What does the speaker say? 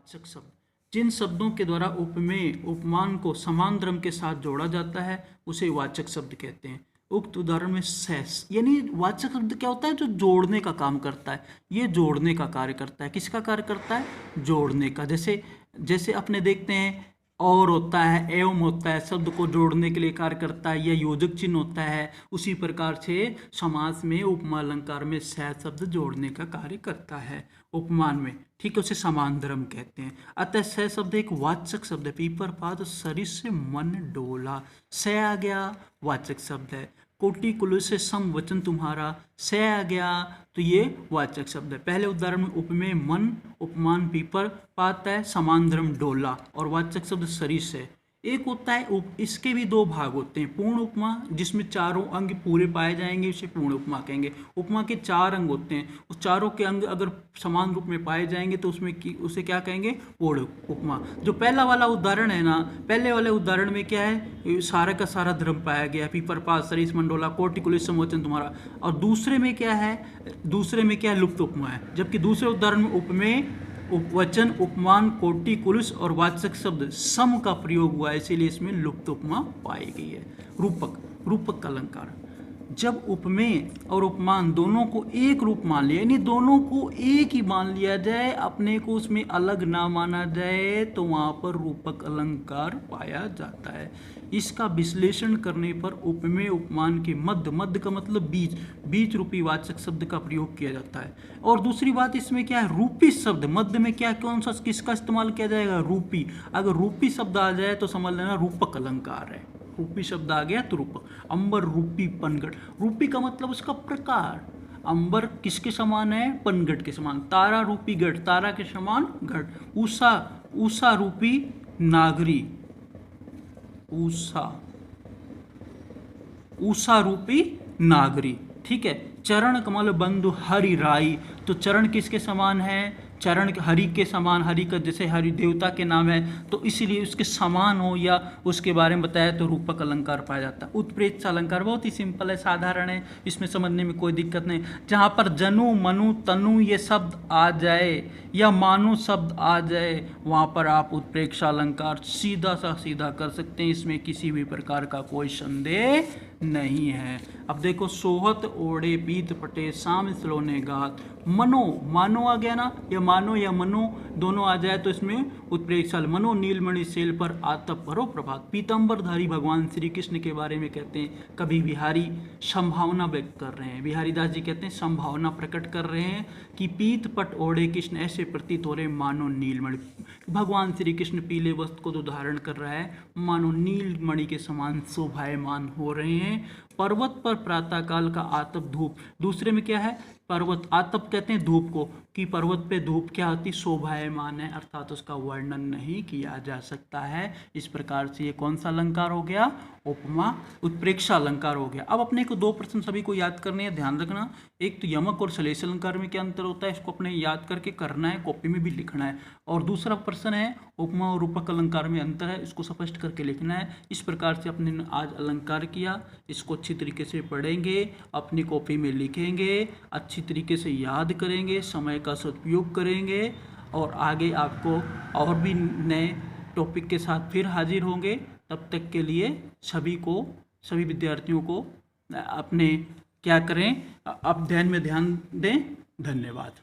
वाचक शब्द जिन शब्दों के द्वारा उपमेय उपमान को समान क्रम के साथ जोड़ा जाता है उसे वाचक शब्द कहते हैं। उक्त उदाहरण में सेस यानी वाचक शब्द क्या होता है, जो जोड़ने का काम करता है। ये जोड़ने का कार्य करता है। किसका कार्य करता है? जोड़ने का। जैसे जैसे अपने देखते हैं और होता है, एवं होता है, शब्द को जोड़ने के लिए कार्य करता है, या योजक चिन्ह होता है। उसी प्रकार से समास में उपमा अलंकार में सह शब्द जोड़ने का कार्य करता है उपमान में, ठीक है, उसे समांतरम कहते हैं। अतः सह शब्द एक वाचक शब्द है। पीपर पाद शरीर से मन डोला, सह आ गया वाचक शब्द है। कोटि कुल से सम वचन तुम्हारा, सह आ गया तो ये वाचक शब्द है। पहले उदाहरण में उपमेय मन, उपमान पीपर पात है, समांतरम डोला और वाचक शब्द सरिस है। एक होता है इसके भी दो भाग होते हैं, पूर्ण उपमा जिसमें चारों अंग पूरे पाए जाएंगे उसे पूर्ण उपमा कहेंगे। उपमा के 4 अंग होते हैं, उस चारों के अंग अगर समान रूप में पाए जाएंगे तो उसे क्या कहेंगे? पूर्ण उपमा। जो पहला वाला उदाहरण है ना, पहले वाले उदाहरण में क्या है, सारा का सारा धर्म पाया गया, पीपर पास सरिस मंडोला कोटि कुल समवचन तुम्हारा। और दूसरे में क्या है, लुप्त उपमा है। जबकि दूसरे उदाहरण में उपमेय उपवचन उपमान कोटि कुलुस और वाचक शब्द सम का प्रयोग हुआ है, इसीलिए इसमें लुप्त उपमा पाई गई है। रूपक का अलंकार, जब उपमेय और उपमान दोनों को एक रूप मान लिया, यानी दोनों को एक ही मान लिया जाए, अपने को उसमें अलग ना माना जाए, तो वहां पर रूपक अलंकार पाया जाता है। इसका विश्लेषण करने पर उपमेय उपमान के मध्य का मतलब बीच रूपी वाचक शब्द का प्रयोग किया जाता है। और दूसरी बात इसमें क्या है, रूपी शब्द मध्य में क्या कौन सा किसका इस्तेमाल किया जाएगा? रूपी। अगर रूपी शब्द आ जाए तो समझ लेना रूपक अलंकार है। रूपी शब्द आ गया तो रूपक। अंबर रूपी पनघट, रूपी का मतलब उसका प्रकार। अंबर किसके समान है? पनघट के समान। तारा रूपी घट, तारा के समान घट। उषा रूपी नागरी, उषा रूपी नागरी, ठीक है। चरण कमल बंधु हरि राई, तो चरण किसके समान है? चरण हरि के समान, हरि का जैसे हरि देवता के नाम है तो इसीलिए उसके समान हो या उसके बारे में बताया तो रूपक अलंकार पाया जाता है। उत्प्रेक्षा अलंकार बहुत ही सिंपल है, साधारण है, इसमें समझने में कोई दिक्कत नहीं। जहाँ पर जनु मनु तनु ये शब्द आ जाए या मानु शब्द आ जाए वहाँ पर आप उत्प्रेक्षा अलंकार सीधा कर सकते हैं, इसमें किसी भी प्रकार का कोई संदेह नहीं है। अब देखो, सोहत ओढ़े पीत पटे शाम सलोने गात, मानो आ गया ना, या मानो या मनो दोनों आ जाए तो इसमें उत्प्रेक्षा। मनो नीलमणि सेल पर आतप भरो प्रभात, पीतंबरधारी भगवान श्री कृष्ण के बारे में कहते हैं। कभी बिहारी संभावना व्यक्त कर रहे हैं, बिहारी दास जी कहते हैं संभावना प्रकट कर रहे हैं कि पीत पट ओढ़े कृष्ण ऐसे प्रतीत हो रहे मानो नीलमणि। भगवान श्री कृष्ण पीले वस्त्र को धारण कर रहा है, मानो नीलमणि के समान शोभायमान हो रहे हैं। पर्वत पर प्रातःकाल का आतप धूप, दूसरे में क्या है? पर्वत, आतप कहते हैं धूप को, कि पर्वत पे धूप क्या होती? शोभायमान है, अर्थात उसका वर्णन नहीं किया जा सकता है। इस प्रकार से ये कौन सा अलंकार हो गया? उपमा उत्प्रेक्षा अलंकार हो गया। अब अपने को 2 प्रश्न सभी को याद करने हैं, ध्यान रखना। एक तो यमक और श्लेष अलंकार में क्या अंतर होता है, इसको अपने याद करके करना है, कॉपी में भी लिखना है। और दूसरा प्रश्न है उपमा और रूपक अलंकार में अंतर है, इसको स्पष्ट करके लिखना है। इस प्रकार से अपने आज अलंकार किया, इसको अच्छी तरीके से पढ़ेंगे, अपनी कॉपी में लिखेंगे, अच्छी तरीके से याद करेंगे, समय का सदुपयोग करेंगे, और आगे आपको और भी नए टॉपिक के साथ फिर हाजिर होंगे। तब तक के लिए सभी विद्यार्थियों को अपने क्या करें, अध्ययन में ध्यान दें। धन्यवाद।